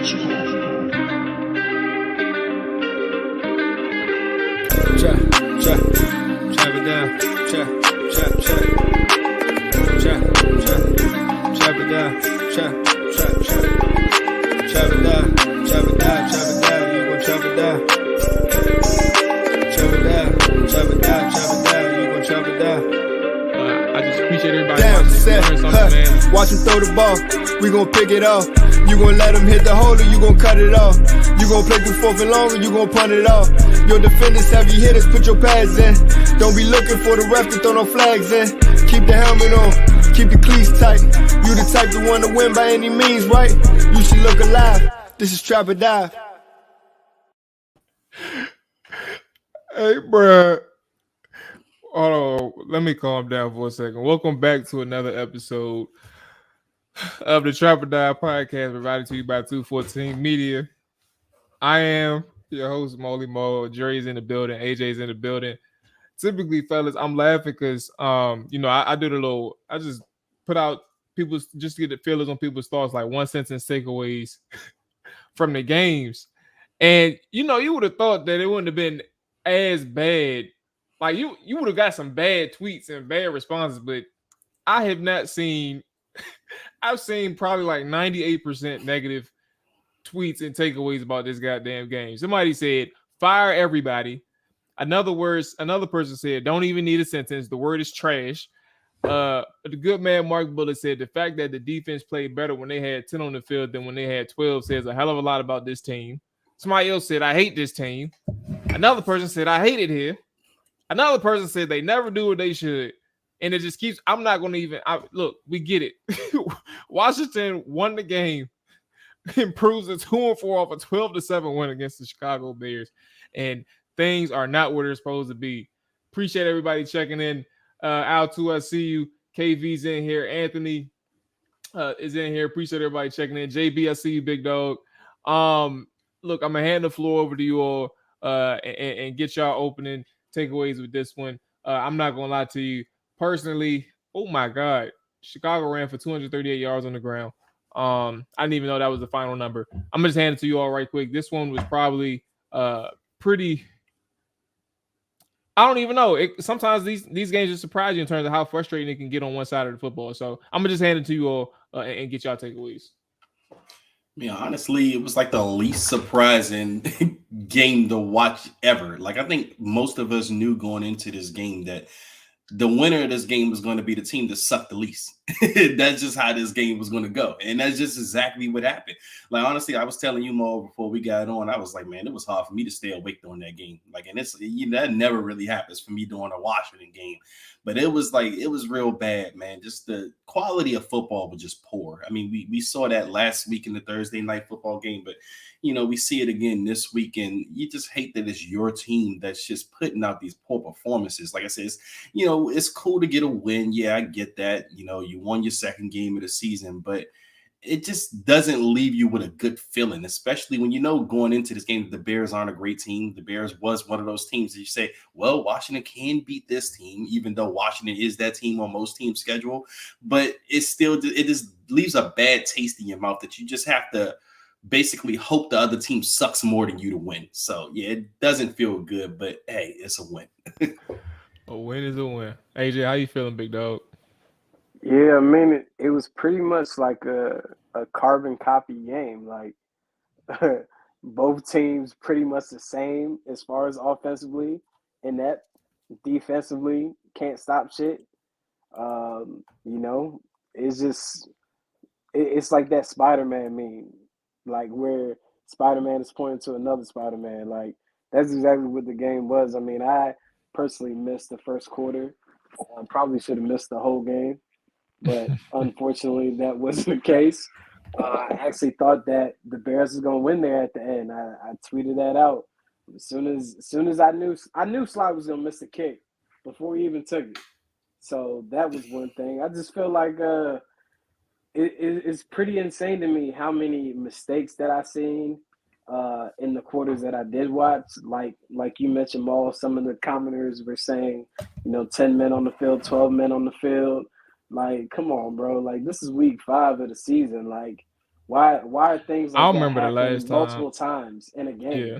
I just appreciate everybody watching. Watch him throw the ball, we gon' pick it off. You gon' let him hit the hole or you gon' cut it off. You gon' play through fourth and long or you gon' punt it off. Your defenders, heavy hitters, put your pads in. Don't be looking for the ref to throw no flags in. Keep the helmet on, keep the cleats tight. You the type to want to win by any means, right? You should look alive. This is Trap or Dive. Hey, bruh. Hold on. Let me calm down for a second. Welcome back to another episode of the Trap or Die podcast provided to you by 214 Media. I am your host, Mual. Jerry's in the building. AJ's in the building. Typically, fellas, I'm laughing because, I did I just put out people's, just to get the feelers on people's thoughts, like one sentence takeaways from the games. And, you would have thought that it wouldn't have been as bad. Like, you would have got some bad tweets and bad responses, but I have not seen, I've seen probably like 98% negative tweets and takeaways about this goddamn game. Somebody said, fire everybody. Another person said, don't even need a sentence. The word is trash. The good man Mark Bullitt said, the fact that the defense played better when they had 10 on the field than when they had 12 says a hell of a lot about this team. Somebody else said, I hate this team. Another person said, I hate it here. Another person said they never do what they should. And it just keeps, I'm not going to even, look, we get it. Washington won the game, improves a 2-4 off a 12-7 win against the Chicago Bears. And things are not where they're supposed to be. Appreciate everybody checking in. Al, too, I see you. KV's in here. Anthony is in here. Appreciate everybody checking in. JB, I see you, big dog. Look, I'm going to hand the floor over to you all and get y'all opening takeaways with this one. I'm not gonna lie to you personally. Oh my God, Chicago ran for 238 yards on the ground. I didn't even know that was the final number. I'm gonna just hand it to you all right quick. This one was probably pretty. I don't even know. Sometimes these games just surprise you in terms of how frustrating it can get on one side of the football. So I'm gonna just hand it to you all and get y'all takeaways. Yeah, honestly, it was like the least surprising game to watch ever. Like, I think most of us knew going into this game that the winner of this game was going to be the team that sucked the least. That's just how this game was going to go. And that's just exactly what happened. Like, honestly, I was telling you more before we got on. I was like, man, it was hard for me to stay awake during that game. Like, and that never really happens for me during a Washington game. But it was real bad, man. Just the quality of football was just poor. I mean, we saw that last week in the Thursday night football game, but we see it again this week, and you just hate that it's your team that's just putting out these poor performances. Like I said, it's cool to get a win. Yeah, I get that. You won your second game of the season, but it just doesn't leave you with a good feeling, especially when going into this game that the Bears aren't a great team. The Bears was one of those teams that you say, well, Washington can beat this team, even though Washington is that team on most teams' schedule. But it just leaves a bad taste in your mouth that you just have to basically hope the other team sucks more than you to win. So, yeah, it doesn't feel good, but, hey, it's a win. A win is a win. AJ, how you feeling, big dog? Yeah, I mean, it was pretty much like a carbon copy game. Like, both teams pretty much the same as far as offensively, and that defensively can't stop shit. It's just it's like that Spider-Man meme, like where Spider-Man is pointing to another Spider-Man. Like, that's exactly what the game was. I mean, I personally missed the first quarter. Probably should have missed the whole game. But unfortunately, that wasn't the case. I actually thought that the Bears was going to win there at the end. I tweeted that out as soon as I knew Sly was going to miss the kick before he even took it. So that was one thing. I just feel like it's pretty insane to me how many mistakes that I've seen in the quarters that I did watch. Like you mentioned, Maul, some of the commenters were saying, 10 men on the field, 12 men on the field. Like, come on, bro. Like, this is week 5 of the season. Like, Why are things I like don't that remember the last happening time. multiple times in a game? Yeah,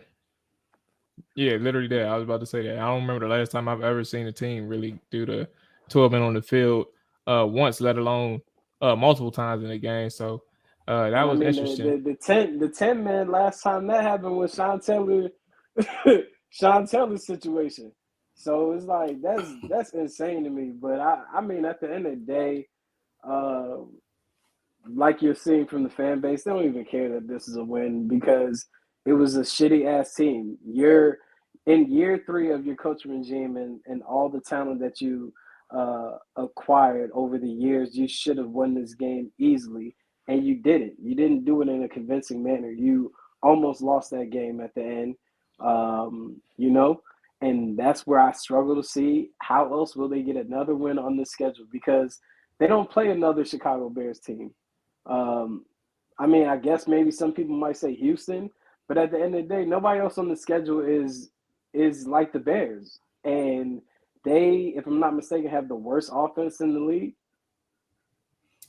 yeah, literally that. I was about to say that. I don't remember the last time I've ever seen a team really do the 12 men on the field once, let alone multiple times in a game. So that And I was mean interesting. the 10 man last time that happened was Sean Taylor Sean Taylor's situation. So it's like that's insane to me. But I mean at the end of the day, uh, like you're seeing from the fan base, they don't even care that this is a win because it was a shitty ass team. You're in year three of your coaching regime and all the talent that you acquired over the years. You should have won this game easily, and you didn't. You didn't do it in a convincing manner. You almost lost that game at the end. You know, and that's where I struggle to see how else will they get another win on the schedule because they don't play another Chicago Bears team. Um, I mean, I guess maybe some people might say Houston, but at the end of the day, nobody else on the schedule is like the Bears, and they, if I'm not mistaken, have the worst offense in the league.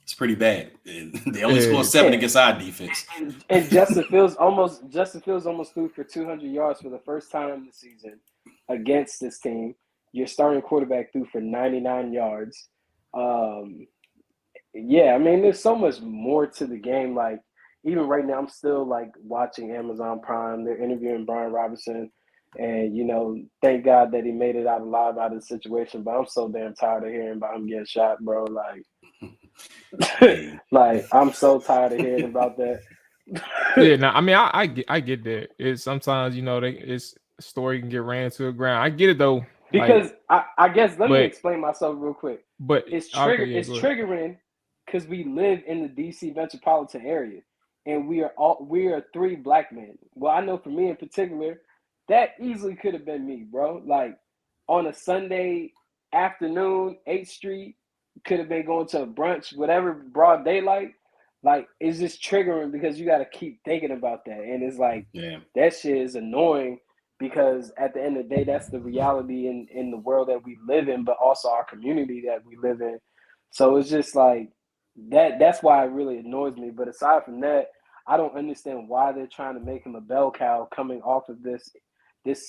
It's pretty bad. They only scored Yeah, 7 Yeah, against our defense. and Justin Fields almost threw for 200 yards for the first time in the season against this team. Your starting quarterback threw for 99 yards. Um, Yeah, I mean, there's so much more to the game. Like, even right now, I'm still like watching Amazon Prime. They're interviewing Brian Robinson, and thank God that he made it out alive out of the situation. But I'm so damn tired of hearing about him getting shot, bro. Like, Hey, like I'm so tired of hearing about that. yeah. No, I mean, I get that. It's sometimes it's a story can get ran to the ground. I get it though. Like, Because I guess let me but explain myself real quick. but okay, yeah, It's go ahead. triggering because we live in the DC metropolitan area, and we are three black men. Well, I know for me in particular, that easily could have been me, bro. Like on a Sunday afternoon, 8th Street, could have been going to a brunch, whatever, broad daylight. Like it's just triggering because you got to keep thinking about that, and it's like yeah. that shit is annoying because at the end of the day, that's the reality in the world that we live in, but also our community that we live in. So it's just like that's why it really annoys me. But aside from that, I don't understand why they're trying to make him a bell cow coming off of this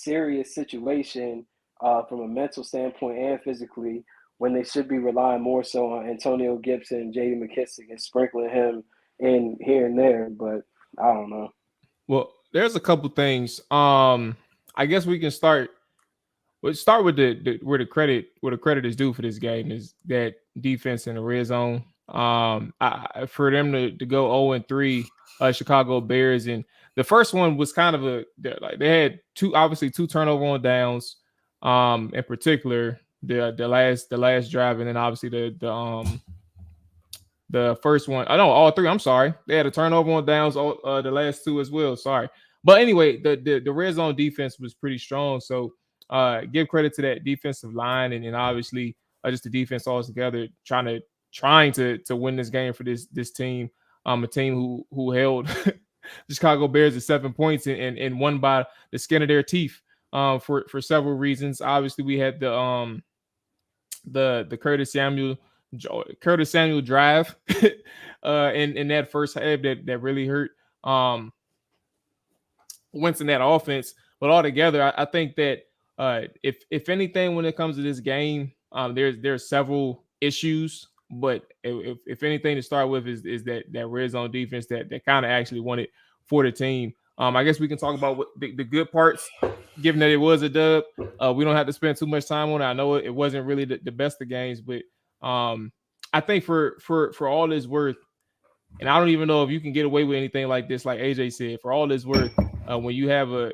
serious situation from a mental standpoint and physically when they should be relying more so on Antonio Gibson, J.D. McKissick, and sprinkling him in here and there. But I don't know. Well, there's a couple things. I guess we can start. Let's start with the where the credit is due for this game is that defense in the red zone. For them to go 0-3, Chicago Bears, and the first one was kind of like they had two turnover on downs. In particular the last drive, and then obviously the first one. I know all three. I'm sorry. They had a turnover on downs. The last two as well. Sorry, but anyway, the red zone defense was pretty strong. So give credit to that defensive line, and obviously just the defense altogether trying to win this game for this team. A team who held the Chicago Bears at 7 points and won by the skin of their teeth. For several reasons. Obviously, we had the Curtis Samuel drive in that first half that really hurt Wentz in that offense. But altogether, I think that if anything, when it comes to this game, there's several issues. But if anything to start with is that red zone defense that kind of actually won it for the team. I guess we can talk about what the good parts, given that it was a dub. We don't have to spend too much time on it. I know it wasn't really the best of games, but I think for all it's worth, and I don't even know if you can get away with anything like this, like AJ said, for all it's worth, when you have a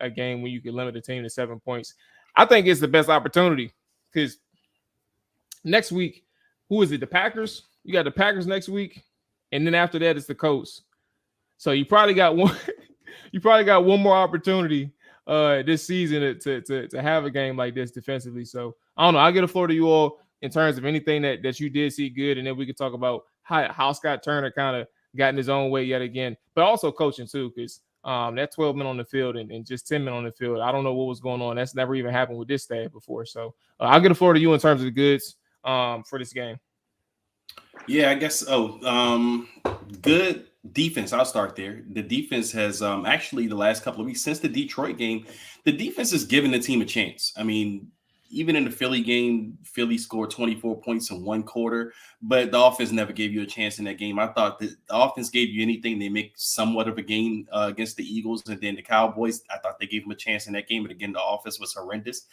game when you can limit the team to 7 points, I think it's the best opportunity because next week, who is it? The Packers. You got the Packers next week, and then after that, it's the Colts. So you probably got one. You probably got one more opportunity this season to have a game like this defensively. So I don't know. I'll get a floor to you all in terms of anything that you did see good, and then we can talk about how Scott Turner kind of got in his own way yet again, but also coaching too, because that 12 men on the field and just 10 men on the field, I don't know what was going on. That's never even happened with this staff before. So I'll get a floor to you in terms of the goods for this game. Yeah, I guess. Good. Defense, I'll start there. The defense has actually the last couple of weeks since the Detroit game, the defense has given the team a chance. I mean, even in the Philly game, Philly scored 24 points in one quarter, but the offense never gave you a chance in that game. I thought that the offense gave you anything. They make somewhat of a game against the Eagles, and then the Cowboys, I thought they gave them a chance in that game. But again, the offense was horrendous.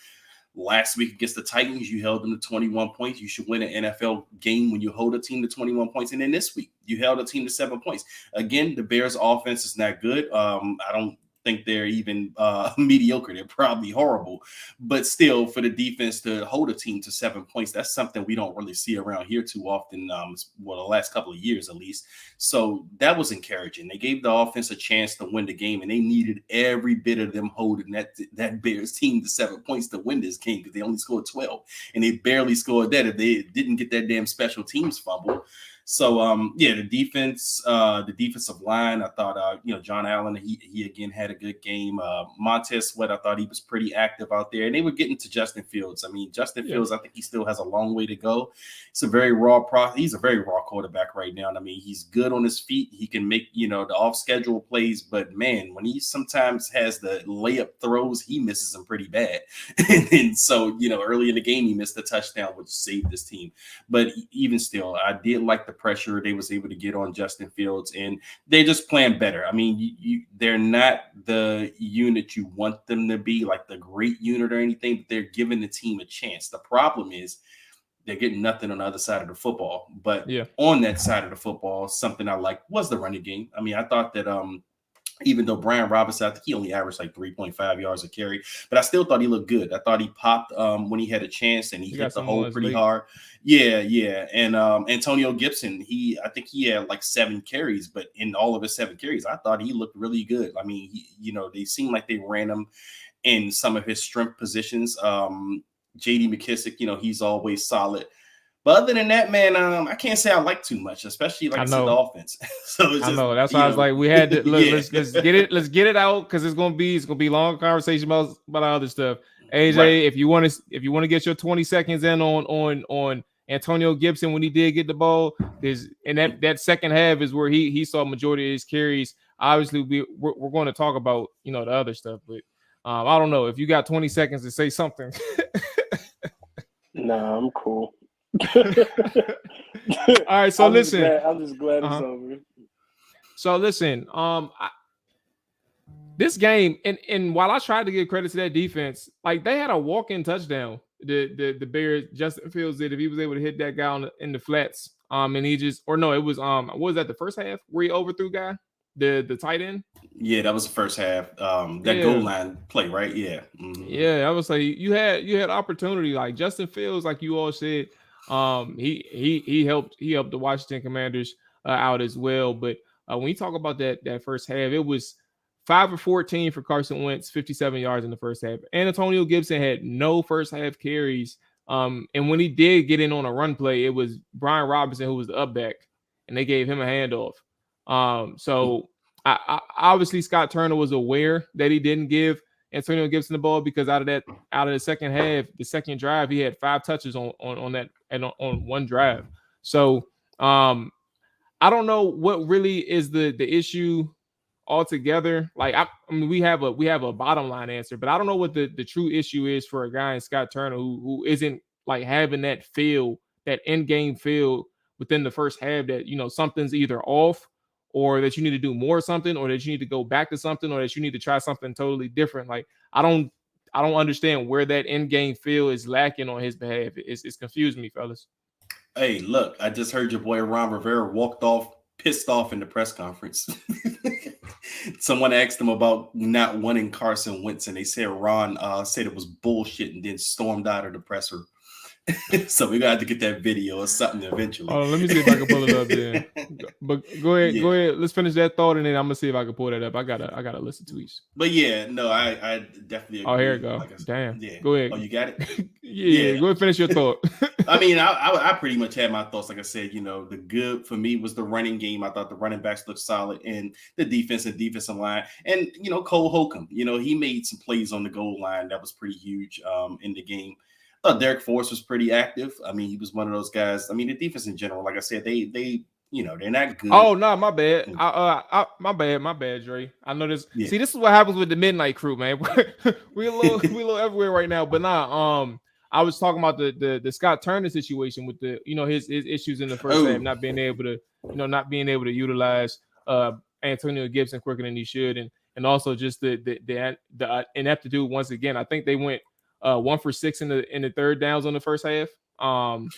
Last week against the Titans, you held them to 21 points. You should win an NFL game when you hold a team to 21 points. And then this week, you held a team to 7 points. Again, the Bears' offense is not good. I don't think they're even mediocre. They're probably horrible. But still, for the defense to hold a team to 7 points, that's something we don't really see around here too often, the last couple of years at least. So that was encouraging. They gave the offense a chance to win the game, and they needed every bit of them holding that Bears team to 7 points to win this game because they only scored 12, and they barely scored that if they didn't get that damn special teams fumble. So the defense, the defensive line, I thought John Allen, he again had a good game. Montez Sweat, I thought he was pretty active out there, and they were getting to Justin Fields. I mean, Justin Fields, I think he still has a long way to go. It's a very raw he's a very raw quarterback right now. And I mean, he's good on his feet. He can make the off schedule plays, but man, when he sometimes has the layup throws, he misses them pretty bad. and so early in the game, he missed a touchdown, which saved this team. But even still, I did like the pressure they was able to get on Justin Fields, and they're just playing better. I mean, they're not the unit you want them to be, like the great unit or anything, but they're giving the team a chance. The problem is they're getting nothing on the other side of the football. But on that side of the football, something I liked was the running game. I mean, I thought that even though Brian Robinson, I think he only averaged like 3.5 yards a carry, but I still thought he looked good. I thought he popped when he had a chance, and he hit the hole pretty hard. Yeah. And Antonio Gibson, I think he had like 7 carries, but in all of his 7 carries, I thought he looked really good. I mean, they seemed like they ran him in some of his strength positions. J.D. McKissick, he's always solid. But other than that, man, I can't say I like too much, especially like the offense. So it's just, I know that's why I was like, we had to look. Let's get it out because it's gonna be long conversation about other stuff. AJ, right. if you want to get your 20 seconds in on Antonio Gibson when he did get the ball, and that second half is where he saw majority of his carries. Obviously, we're going to talk about the other stuff, but I don't know if you got 20 seconds to say something. Nah, I'm cool. All right, so listen. I'm just glad it's over. So listen, this game, and while I tried to give credit to that defense, like they had a walk-in touchdown. The Bears, Justin Fields did, if he was able to hit that guy in the flats. And he just, or no, it was what was that, the first half where he overthrew guy, the tight end? Yeah, that was the first half. That goal line play, right? Yeah. Mm-hmm. Yeah, I was like, you had opportunity. Like Justin Fields, like you all said, he helped the Washington Commanders out as well. But when you talk about that first half, it was 5 of 14 for Carson Wentz, 57 yards in the first half. And Antonio Gibson had no first half carries. And when he did get in on a run play, it was Brian Robinson who was the up back, and they gave him a handoff. So I obviously Scott Turner was aware that he didn't give Antonio Gibson the ball because out of the second half, the second drive, he had 5 touches on that and on one drive. So I don't know what really is the issue altogether. Like I mean, we have a bottom line answer, but I don't know what the true issue is for a guy in Scott Turner who isn't like having that feel, that end game feel within the first half that something's either off, or that you need to do more something, or that you need to go back to something, or that you need to try something totally different. Like I don't understand where that end game feel is lacking on his behalf. It's confused me, fellas. Hey, look, I just heard your boy Ron Rivera walked off pissed off in the press conference. Someone asked him about not wanting Carson Wentz, and they said Ron said it was bullshit and then stormed out of the presser. So we're gonna have to get that video or something eventually. Oh, let me see if I can pull it up there. But go ahead. Let's finish that thought, and then I'm gonna see if I can pull that up. I gotta listen to each. But yeah, no, I definitely agree. Oh, here it go. Damn. Yeah. Go ahead. Oh, you got it? yeah. Go ahead and finish your thought. I mean, I pretty much had my thoughts. Like I said, the good for me was the running game. I thought the running backs looked solid, and the defense and defensive line. And Cole Holcomb, he made some plays on the goal line that was pretty huge in the game. I thought Derek Forrest was pretty active. I mean, he was one of those guys. I mean, the defense in general, like I said, they they're not good. Oh no, my bad. My bad, Dre. I know this. Yeah. See, this is what happens with the Midnight Crew, man. we a little everywhere right now. But I was talking about the Scott Turner situation with the his issues in the first half, not being able to utilize Antonio Gibson quicker than he should, and also just the ineptitude once again. I think they went 1 for 6 in the third downs on the first half. 1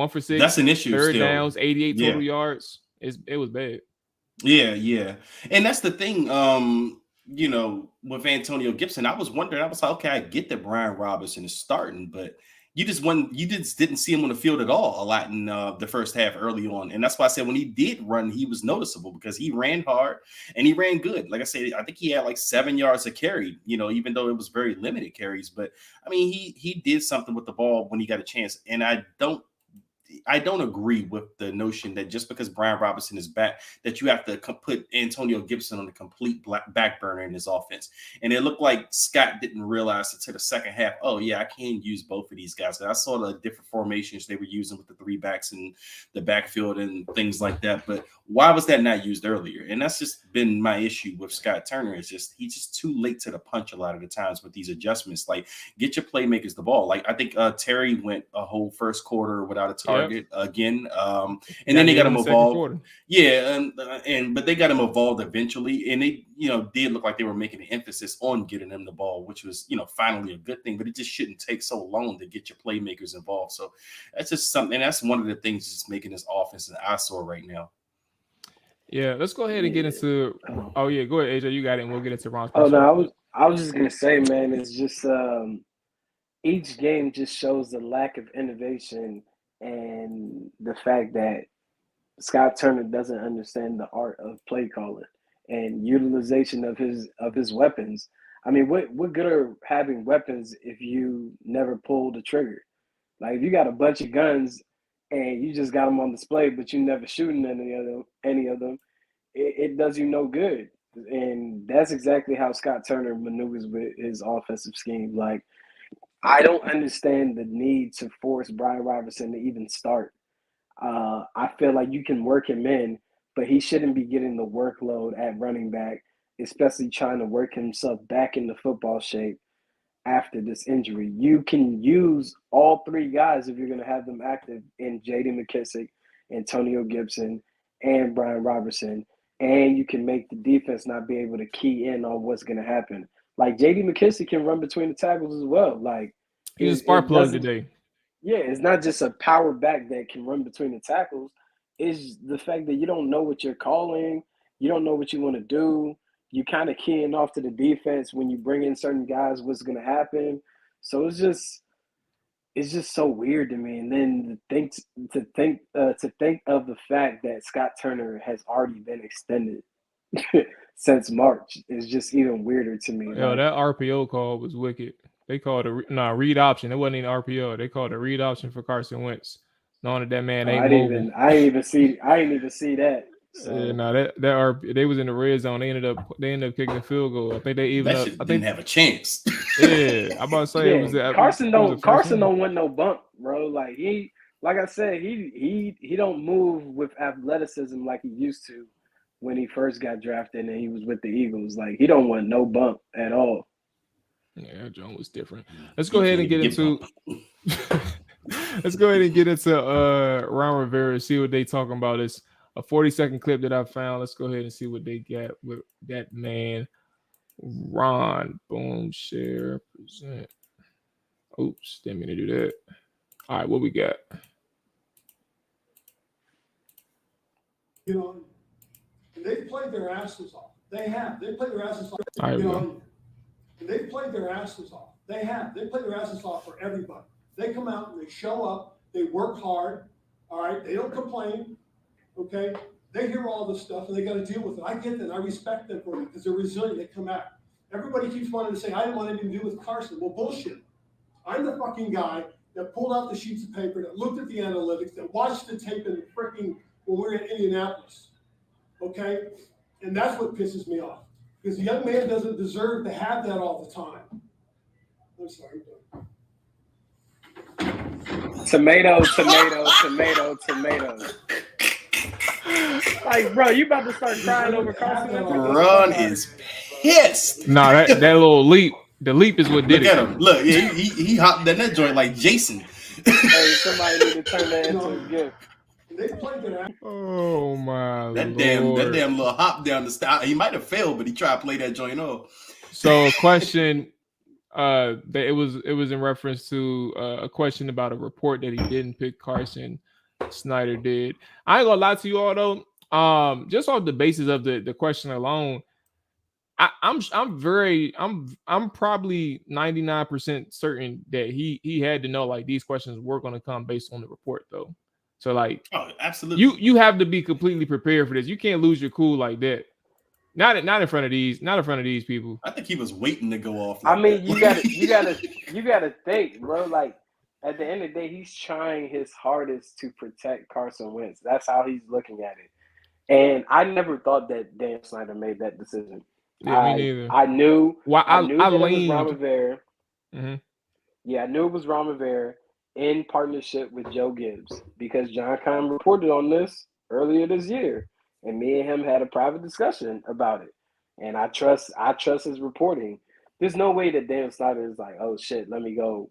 for 6. That's an issue. Third still. downs, 88 total yards. It was bad. Yeah. And that's the thing. With Antonio Gibson, I was wondering, I was like, okay, I get that Brian Robinson is starting, but you just didn't see him on the field at all a lot in the first half early on. And that's why I said when he did run, he was noticeable because he ran hard and he ran good. Like I said, I think he had like 7 yards a carry, even though it was very limited carries. But I mean, he did something with the ball when he got a chance. And I don't agree with the notion that just because Brian Robinson is back, that you have to put Antonio Gibson on the complete back burner in his offense. And it looked like Scott didn't realize until the second half, oh, yeah, I can use both of these guys. And I saw the different formations they were using with the 3 backs in the backfield and things like that. But why was that not used earlier? And that's just been my issue with Scott Turner. He's just too late to the punch a lot of the times with these adjustments. Like, get your playmakers the ball. Like, I think Terry went a whole first quarter without a target again. And then they got him involved. Yeah, but they got him involved eventually. And they, did look like they were making an emphasis on getting him the ball, which was, finally a good thing. But it just shouldn't take so long to get your playmakers involved. So that's just something. And that's one of the things that's making this offense an eyesore right now. Yeah, let's go ahead and get into. Oh yeah, go ahead, AJ. You got it. And we'll get into Ron's. Oh no, I was just gonna say, man, it's just each game just shows the lack of innovation and the fact that Scott Turner doesn't understand the art of play calling and utilization of his weapons. I mean, what good are having weapons if you never pull the trigger? Like, if you got a bunch of guns and you just got them on display, but you never shooting any of them, it does you no good. And that's exactly how Scott Turner maneuvers with his offensive scheme. Like, I don't understand the need to force Brian Robinson to even start. I feel like you can work him in, but he shouldn't be getting the workload at running back, especially trying to work himself back into football shape after this injury. You can use all 3 guys if you're going to have them active in J.D. McKissic, Antonio Gibson, and Brian Robertson, and you can make the defense not be able to key in on what's going to happen. Like, J.D. McKissic can run between the tackles as well. Like, he's a spark plug today. Yeah, it's not just a power back that can run between the tackles. It's the fact that you don't know what you're calling. You don't know what you want to do. You kind of keying off to the defense when you bring in certain guys, what's going to happen. So it's just so weird to me. And then to think of the fact that Scott Turner has already been extended since March is just even weirder to me. Yo, that RPO call was wicked. They called a read option. It wasn't even RPO. They called a read option for Carson Wentz, knowing that man ain't mobile. I didn't even see that. So. They was in the red zone. They ended up kicking the field goal. I think they even didn't have a chance. Yeah, I'm about to say it was Carson don't want no bump, bro. Like I said, he don't move with athleticism like he used to when he first got drafted and he was with the Eagles. Like, he don't want no bump at all. Yeah, John was different. Let's go ahead and get into Ron Rivera, see what they talking about. It's a 40-second clip that I found. Let's go ahead and see what they got with that man. Ron, boom, share, present. Oops, didn't mean to do that. All right, what we got? They played their asses off. They played their asses off. All right, they played their asses off. They played their asses off for everybody. They come out and they show up. They work hard. All right. They don't complain. Okay. They hear all this stuff and they got to deal with it. I get that. I respect them for it because they're resilient. They come out. Everybody keeps wanting to say, I didn't want anything to do with Carson. Well, bullshit. I'm the fucking guy that pulled out the sheets of paper, that looked at the analytics, that watched the tape in the freaking when we were in Indianapolis. Okay. And that's what pisses me off. Because the young man doesn't deserve to have that all the time. I'm sorry. Tomato. Like, bro, you about to start crying over Carson Wentz? Get the fuck Ron out of is here, bro. pissed. Nah, that little leap, the leap is what did Look it. at him. Look, yeah, he hopped in that joint like Jason. Hey, somebody need to turn that into a gift. They played their Oh my that lord! damn little hop down the style. He might have failed, but he tried to play that joint off. So a question, that it was in reference to a question about a report that he didn't pick Carson. Snyder did. I ain't gonna lie to you all though. Just off the basis of the question alone, I'm probably 99% certain that he had to know like these questions were gonna come based on the report though. So like Oh, absolutely. you have to be completely prepared for this. You can't lose your cool like that. Not in front of these people. I think he was waiting to go off. I Like mean, that. you gotta think, bro. Like at the end of the day, he's trying his hardest to protect Carson Wentz. That's how he's looking at it. And I never thought that Dan Snyder made that decision. Yeah, me neither. I knew Well, I knew I that it was Ron leaned. Rivera. Mhm. Yeah, I knew it was Ron Rivera in partnership with Joe Gibbs because John Kahn reported on this earlier this year, and me and him had a private discussion about it. And I trust his reporting. There's no way that Dan Snyder is like, oh shit, let me go,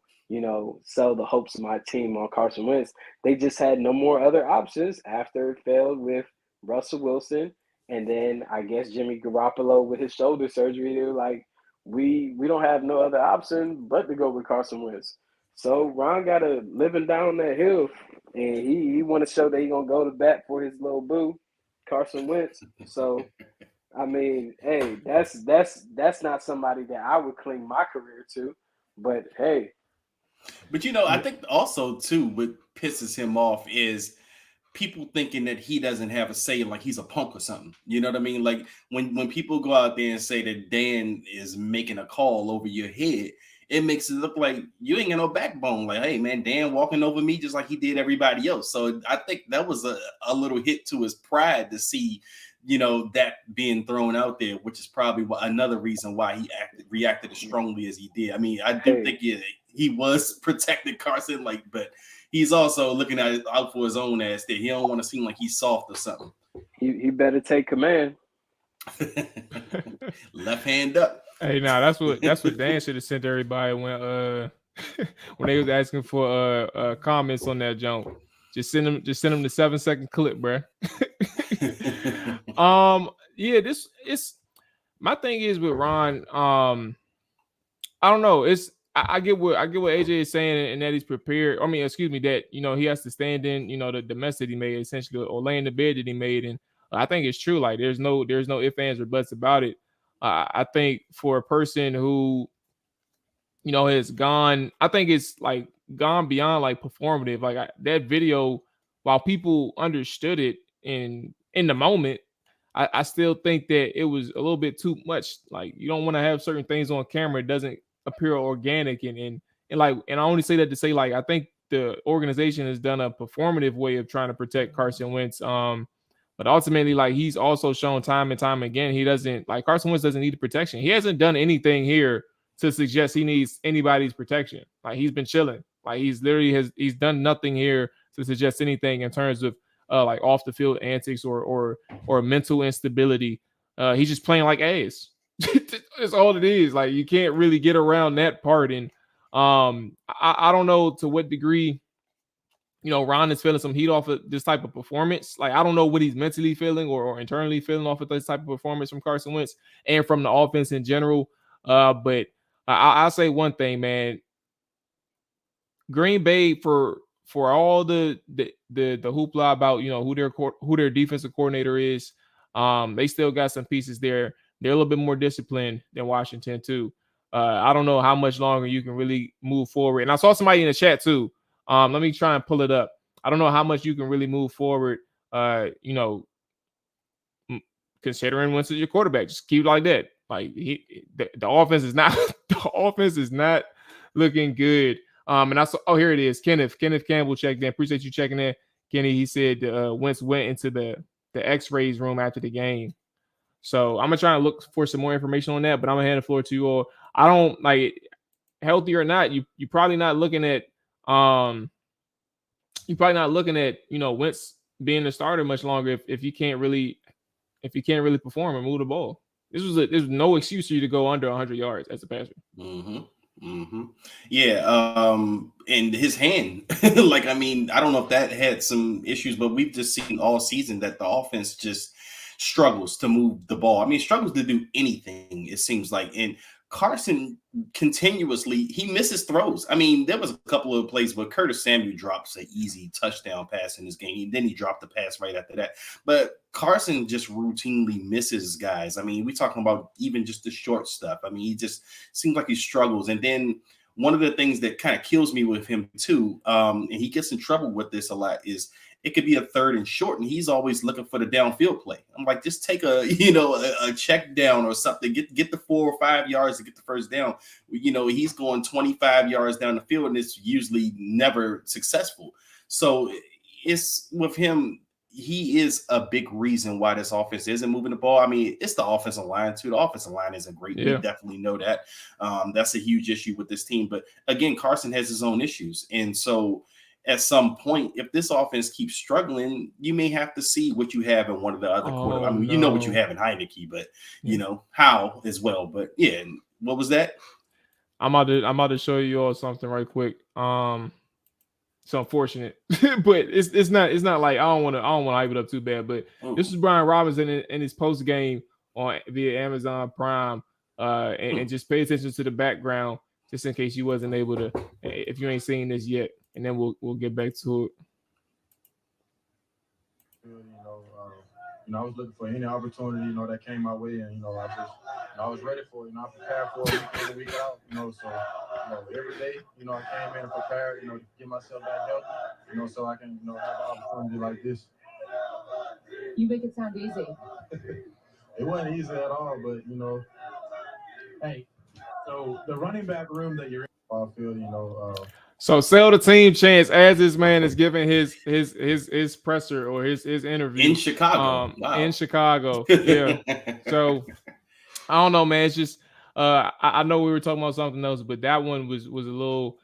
sell the hopes of my team on Carson Wentz. They just had no more other options after it failed with Russell Wilson, and then I guess Jimmy Garoppolo with his shoulder surgery. They were like, we don't have no other option but to go with Carson Wentz. So Ron got to living down that hill, and he want to show that he gonna go to bat for his little boo, Carson Wentz. So I mean, hey, that's not somebody that I would cling my career to, but hey. But I think also too, what pisses him off is people thinking that he doesn't have a say, like he's a punk or something. You know what I mean? Like when people go out there and say that Dan is making a call over your head, it makes it look like you ain't got no backbone. Like, hey man, Dan walking over me just like he did everybody else. So I think that was a little hit to his pride to see, that being thrown out there, which is probably another reason why he reacted as strongly as he did. I mean, I do think he was protecting Carson, but he's also looking out for his own ass there. He don't want to seem like he's soft or something. He better take command. Left hand up. Hey, nah, that's what Dan should have sent everybody when when they was asking for comments on that jump. Just send them the 7-second clip, bro. Yeah, this is my thing is with Ron. I don't know. I get what AJ is saying, and that he's prepared. I mean, excuse me, that he has to stand in the mess that he made essentially, or lay in the bed that he made, and I think it's true. Like there's no ifs, ands, or buts about it. I think for a person who has gone, I think it's like gone beyond like performative. Like that video, while people understood it in the moment, I still think that it was a little bit too much. Like you don't want to have certain things on camera. It doesn't appear organic and I only say that to say like I think the organization has done a performative way of trying to protect Carson Wentz. But ultimately, like he's also shown time and time again, he doesn't like Carson Wentz doesn't need the protection. He hasn't done anything here to suggest he needs anybody's protection. Like he's been chilling. Like he's done nothing here to suggest anything in terms of like off the field antics or mental instability. He's just playing like ass. That's all it is. Like you can't really get around that part. And I don't know to what degree Ron is feeling some heat off of this type of performance. Like I don't know what he's mentally feeling or internally feeling off of this type of performance from Carson Wentz and from the offense in general. But I'll say one thing, man. Green Bay for all the hoopla about who their defensive coordinator is, they still got some pieces there. They're a little bit more disciplined than Washington too. I don't know how much longer you can really move forward. And I saw somebody in the chat too. Let me try and pull it up. I don't know how much you can really move forward. Considering Wentz is your quarterback, just keep it like that. Like the offense is not the offense is not looking good. And I saw, here it is. Kenneth Campbell checked in. Appreciate you checking in, Kenny. He said Wentz went into the X-rays room after the game. So I'm gonna try and look for some more information on that. But I'm gonna hand the floor to you all. I don't like healthy or not. You probably not looking at Wentz being a starter much longer if you can't really perform and move the ball. There's no excuse for you to go under 100 yards as a passer. Mm-hmm. Mm-hmm. Yeah. And his hand, like, I mean, I don't know if that had some issues, but we've just seen all season that the offense just struggles to move the ball. I mean, struggles to do anything, it seems like. And Carson continuously, he misses throws. I mean, there was a couple of plays where Curtis Samuel drops an easy touchdown pass in this game. And then he dropped the pass right after that. But Carson just routinely misses guys. I mean, we're talking about even just the short stuff. I mean, he just seems like he struggles. And then one of the things that kind of kills me with him too, and he gets in trouble with this a lot, is it could be a 3rd and short, and he's always looking for the downfield play. I'm like, just take a check down or something, get the 4 or 5 yards to get the first down. He's going 25 yards down the field, and it's usually never successful. So it's with him. He is a big reason why this offense isn't moving the ball. I mean, it's the offensive line too. The offensive line isn't great. Yeah. We definitely know that. That's a huge issue with this team. But again, Carson has his own issues. And so at some point, if this offense keeps struggling, you may have to see what you have in one of the other quarterbacks. I mean, you know what you have in Heineke, but how as well. But yeah, what was that? I'm about to show you all something right quick. It's unfortunate, but it's not like I don't want to hype it up too bad. But this is Brian Robinson in his post game on via Amazon Prime, and just pay attention to the background just in case you wasn't able to, if you ain't seen this yet, and then we'll get back to it. I was looking for any opportunity, that came my way, and I was ready for it. I prepared for it week in and week out. So every day, I came in and prepared, to get myself back healthy, so I can, have an opportunity like this. You make it sound easy. It wasn't easy at all, but hey, so the running back room that you're in, I feel, So sell the team chance as this man is giving his presser or his interview in Chicago. Wow. In Chicago. Yeah. So I don't know, man. It's just I know we were talking about something else, but that one was a little.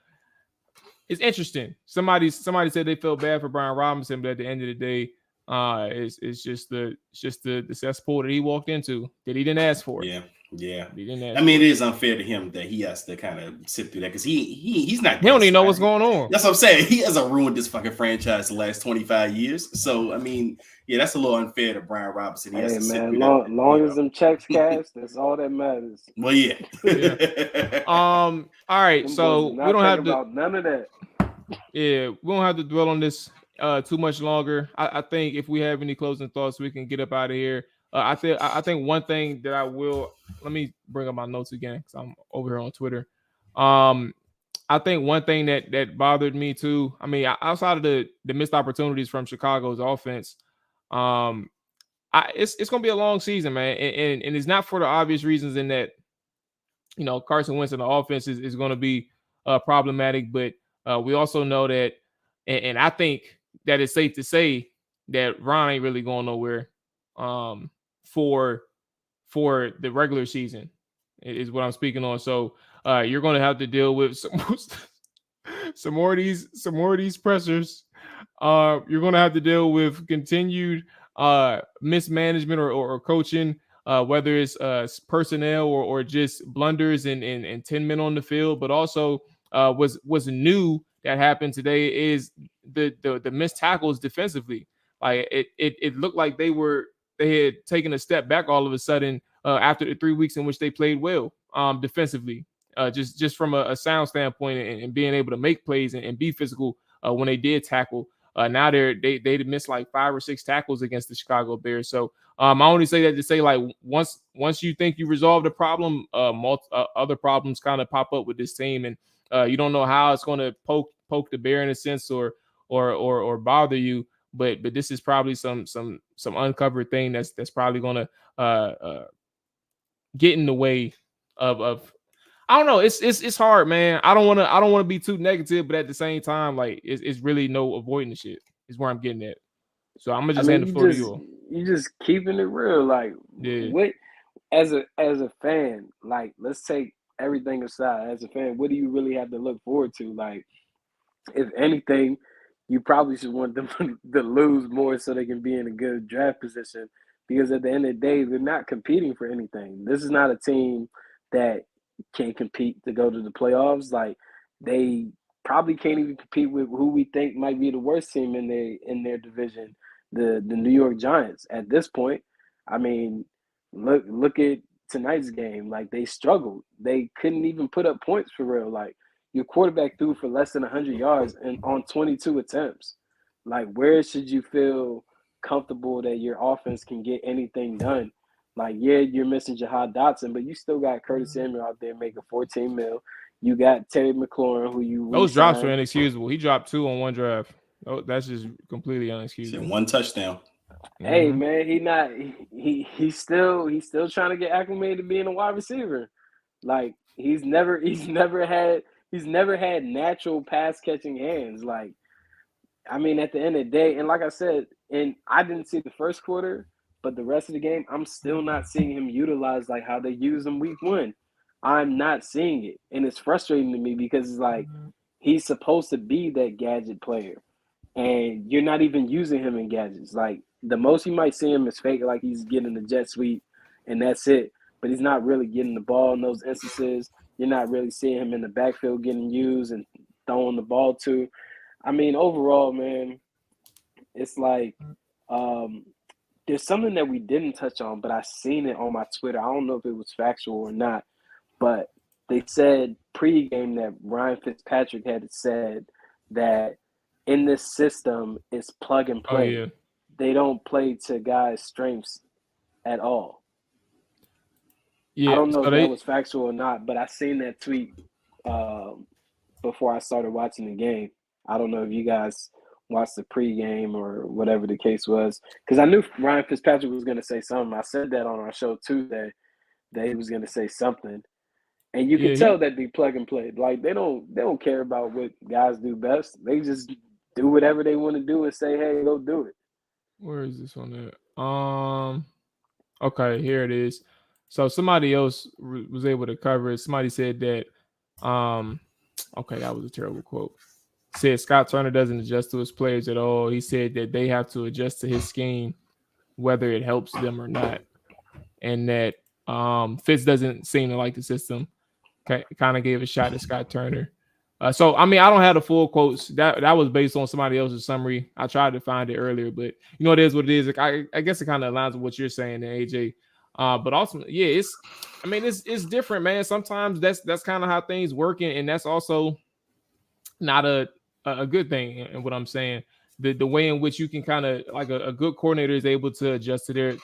It's interesting. Somebody said they felt bad for Brian Robinson, but at the end of the day, it's just the cesspool that he walked into that he didn't ask for. Yeah. I mean, it is unfair to him that he has to kind of sit through that because he's not. He don't even know what's going on. That's what I'm saying. He hasn't ruined this fucking franchise the last 25 years. So I mean, yeah, that's a little unfair to Brian Robinson. He has to sit through that. Long as them checks cash, that's all that matters. Well, yeah. All right. So we don't have to about none of that. Yeah, we don't have to dwell on this too much longer. I think if we have any closing thoughts, we can get up out of here. I think one thing that I will, let me bring up my notes again because I'm over here on Twitter. I think one thing that bothered me too, I mean, outside of the missed opportunities from Chicago's offense, it's gonna be a long season, man, and it's not for the obvious reasons in that, Carson Wentz and the offense is going to be problematic, but we also know that, and I think that it's safe to say that Ron ain't really going nowhere. For the regular season is what I'm speaking on. So you're going to have to deal with some more of these pressures. You're going to have to deal with continued mismanagement or coaching, whether it's personnel or just blunders and 10 men on the field. But also was new that happened today is the missed tackles defensively. Like it looked like they had taken a step back all of a sudden after the 3 weeks in which they played well defensively, just from a sound standpoint and being able to make plays and be physical when they did tackle. Now they missed like 5 or 6 tackles against the Chicago Bears. So I only say that to say, like, once you think you resolve the problem, other problems kind of pop up with this team, and you don't know how it's going to poke the bear in a sense or bother you. But this is probably some uncovered thing that's probably going to get in the way of I don't know. It's hard, man. I don't want to be too negative, but at the same time, like it's really no avoiding the shit. Is where I'm getting at. So I'm gonna just hand the floor to you. You just keeping it real, like what as a fan, like let's take everything aside. As a fan, what do you really have to look forward to? Like, if anything, you probably should want them to lose more so they can be in a good draft position. Because at the end of the day, they're not competing for anything. This is not a team that can compete to go to the playoffs. Like they probably can't even compete with who we think might be the worst team in their division, the New York Giants. At this point, I mean, look at tonight's game. Like they struggled. They couldn't even put up points for real. Like your quarterback threw for less than 100 yards and on 22 attempts. Like where should you feel comfortable that your offense can get anything done? Like, yeah, you're missing Jahad Dotson, but you still got Curtis Samuel out there making 14 mil. You got Terry McLaurin, who you Those drops were re-signed. inexcusable. He dropped 2 on one draft. Oh, that's just completely Said inexcusable. 1 touchdown. Hey man, he's still trying to get acclimated to being a wide receiver. Like he's never had natural pass catching hands. Like I mean, at the end of the day, and like I said, and I didn't see the first quarter, but the rest of the game, I'm still not seeing him utilized like how they used him week one. I'm not seeing it, and it's frustrating to me because it's like he's supposed to be that gadget player, and you're not even using him in gadgets. Like the most you might see him is fake, like he's getting the jet sweep, and that's it. But he's not really getting the ball in those instances. You're not really seeing him in the backfield getting used and throwing the ball to. I mean, overall, man, it's like um, there's something that we didn't touch on, but I seen it on my Twitter. I don't know if it was factual or not, but they said pregame that Ryan Fitzpatrick had said that in this system it's plug and Oh play. yeah. They don't play to guys' strengths at all. I Yeah. don't know So if that they was factual or not, but I seen that tweet um, before I started watching the game. I don't know if you guys watched the pregame or whatever the case was, because I knew Ryan Fitzpatrick was going to say something. I said that on our show Tuesday that he was going to say something, and you could yeah, tell he that they plug and play. Like they don't care about what guys do best. They just do whatever they want to do and say, "Hey, go do it." where is this one at? Okay, here it is. So somebody else was able to cover it. Somebody said that okay, that was a terrible quote. Said Scott Turner doesn't adjust to his players at all. He said that they have to adjust to his scheme, whether it helps them or not, and that Fitz doesn't seem to like the system. Kind of gave a shot at Scott Turner. So I mean, I don't have the full quotes. That was based on somebody else's summary. I tried to find it earlier, but you know it is what it is. Like, I guess it kind of aligns with what you're saying, AJ. But ultimately, yeah, it's different, man. Sometimes that's kind of how things work, and that's also not a good thing. And what I'm saying, the way in which you can kind of like a good coordinator is able to adjust to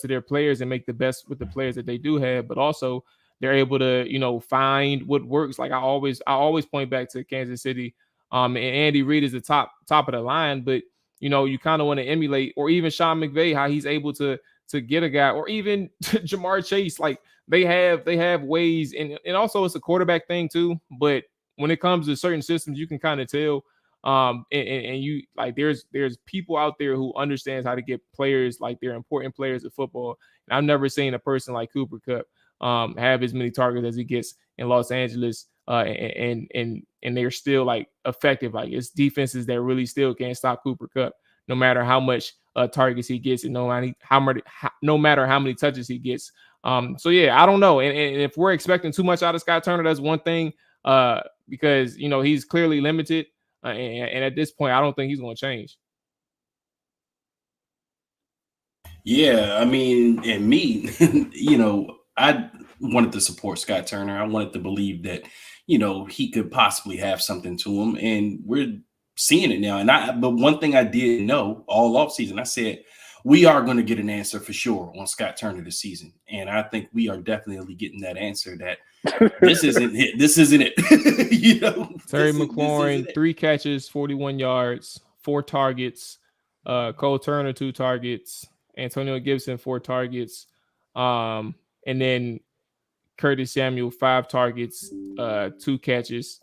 their players and make the best with the players that they do have, but also they're able to find what works. Like I always point back to Kansas City, and Andy Reid is the top of the line, but you kind of want to emulate, or even Sean McVay, how he's able to get a guy, or even Jamar Chase. Like they have ways, and also it's a quarterback thing too, but when it comes to certain systems, you can kind of tell. And you like there's people out there who understands how to get players, like they're important players of football. And I've never seen a person like Cooper Kupp have as many targets as he gets in Los Angeles. And they're still like effective. Like it's defenses that really still can't stop Cooper Kupp, no matter how much targets he gets, and no matter how many touches he gets. So yeah, I don't know. And if we're expecting too much out of Scott Turner, that's one thing. Because he's clearly limited, and at this point, I don't think he's going to change. Yeah, I mean, and me, I wanted to support Scott Turner. I wanted to believe that, he could possibly have something to him, and we're seeing it now. But one thing I did know all offseason, I said we are going to get an answer for sure on Scott Turner this season, and I think we are definitely getting that answer that this isn't it. This isn't it. Terry McLaurin, 3 catches, 41 yards, 4 targets. Cole Turner, 2 targets. Antonio Gibson, 4 targets. And then Curtis Samuel, 5 targets, 2 catches.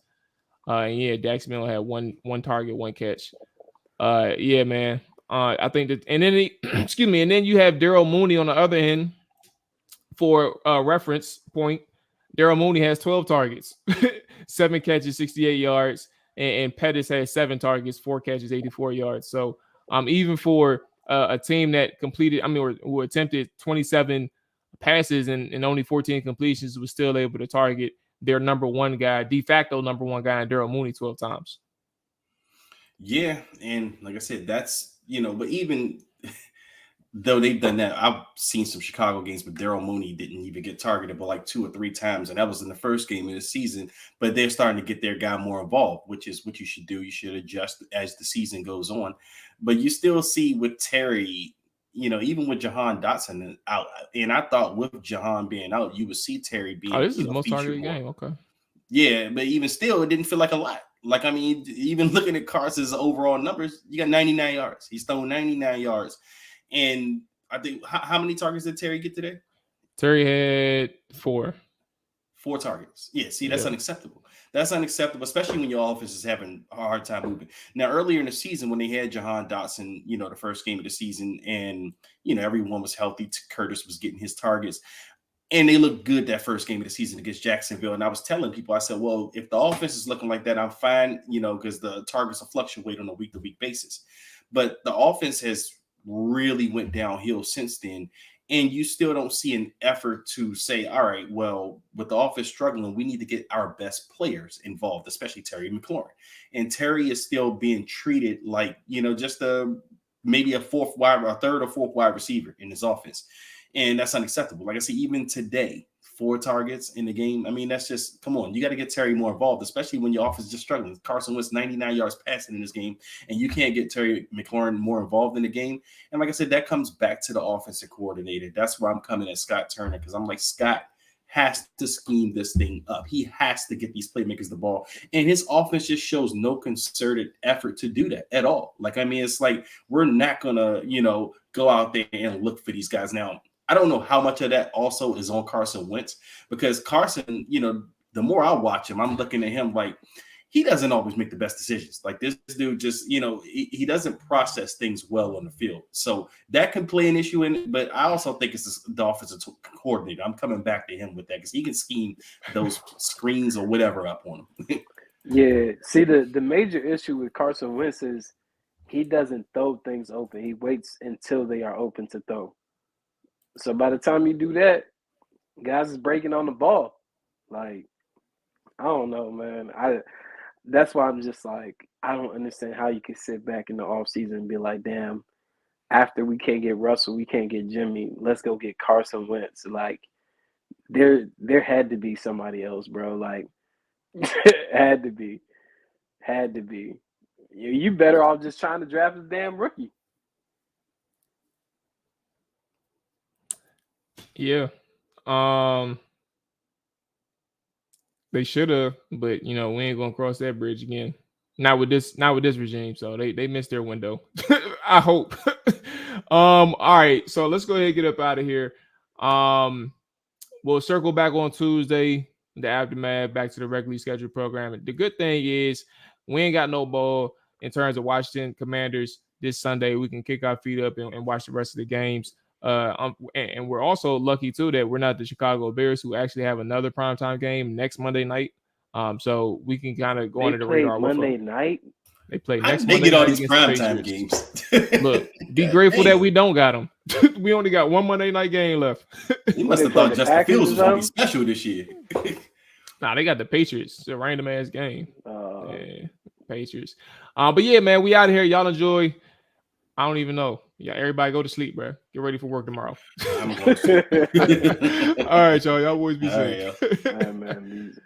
And yeah, Dax Miller had one target, 1 catch. Yeah, man. I think that, and then excuse me, and then you have Daryl Mooney on the other end. For reference point, Daryl Mooney has 12 targets, 7 catches, 68 yards, and Pettis had 7 targets, 4 catches, 84 yards. So even for a team that completed, who attempted 27 passes and only 14 completions, was still able to target their number one guy, de facto number one guy, in Darrell Mooney 12 times. Yeah, and like I said, that's but even though they've done that, I've seen some Chicago games, but Darrell Mooney didn't even get targeted but like 2 or 3 times, and that was in the first game of the season. But they're starting to get their guy more involved, which is what you should do. You should adjust as the season goes on. But you still see with Terry, even with Jahan Dotson out, and I thought with Jahan being out, you would see Terry being this is the most targeted game. Okay. Yeah, but even still, it didn't feel like a lot. Like, I mean, even looking at Carson's overall numbers, you got 99 yards. He's thrown 99 yards. And I think, how many targets did Terry get today? Terry had 4. 4 targets. Yeah, see, that's unacceptable. That's unacceptable, especially when your offense is having a hard time moving. Now, earlier in the season, when they had Jahan Dotson, the first game of the season, and, everyone was healthy, Curtis was getting his targets. And they looked good that first game of the season against Jacksonville. And I was telling people, I said, well, if the offense is looking like that, I'm fine, because the targets will fluctuate on a week-to-week basis. But the offense has really went downhill since then. And you still don't see an effort to say, all right, well, with the offense struggling, we need to get our best players involved, especially Terry McLaurin. And Terry is still being treated like, just maybe a third or fourth wide receiver in his offense. And that's unacceptable. Like I said, even today, 4 targets in the game. I mean, that's just, come on. You got to get Terry more involved, especially when your offense is just struggling. Carson Wentz 99 yards passing in this game, and you can't get Terry McLaurin more involved in the game. And like I said, that comes back to the offensive coordinator. That's where I'm coming at Scott Turner, because I'm like, Scott has to scheme this thing up. He has to get these playmakers the ball. And his offense just shows no concerted effort to do that at all. Like, I mean, it's like, we're not going to, go out there and look for these guys. Now, I don't know how much of that also is on Carson Wentz, because Carson, the more I watch him, I'm looking at him like he doesn't always make the best decisions. Like, this dude just, he doesn't process things well on the field. So that can play an issue in it. But I also think it's the offensive coordinator. I'm coming back to him with that, because he can scheme those screens or whatever up on him. Yeah. See, the major issue with Carson Wentz is he doesn't throw things open. He waits until they are open to throw. So by the time you do that, guys is breaking on the ball. Like, I don't know, man. That's why I'm just like, I don't understand how you can sit back in the offseason and be like, damn, after we can't get Russell, we can't get Jimmy, let's go get Carson Wentz. Like, there had to be somebody else, bro. Like, had to be. You better off just trying to draft a damn rookie. Yeah. They should have, but we ain't gonna cross that bridge again. Not with this regime. So they missed their window. I hope. All right. So let's go ahead and get up out of here. We'll circle back on Tuesday, the aftermath, back to the regularly scheduled program. The good thing is we ain't got no ball in terms of Washington Commanders this Sunday. We can kick our feet up and watch the rest of the games. And we're also lucky too that we're not the Chicago Bears, who actually have another primetime game next Monday night. So we can kind of go under the radar. Monday night. They play How next did they Monday get all night these against the primetime Patriots. games? Look, be grateful that we don't got them. We only got one Monday night game left. You must have thought Justin Fields was going to be special this year. Nah, they got the Patriots. It's a random ass game. Yeah, Patriots. But yeah, man, we out of here. Y'all enjoy. I don't even know. Yeah, everybody go to sleep, bro. Get ready for work tomorrow. I'm going to. All right, y'all. Y'all boys be safe. All right, Man.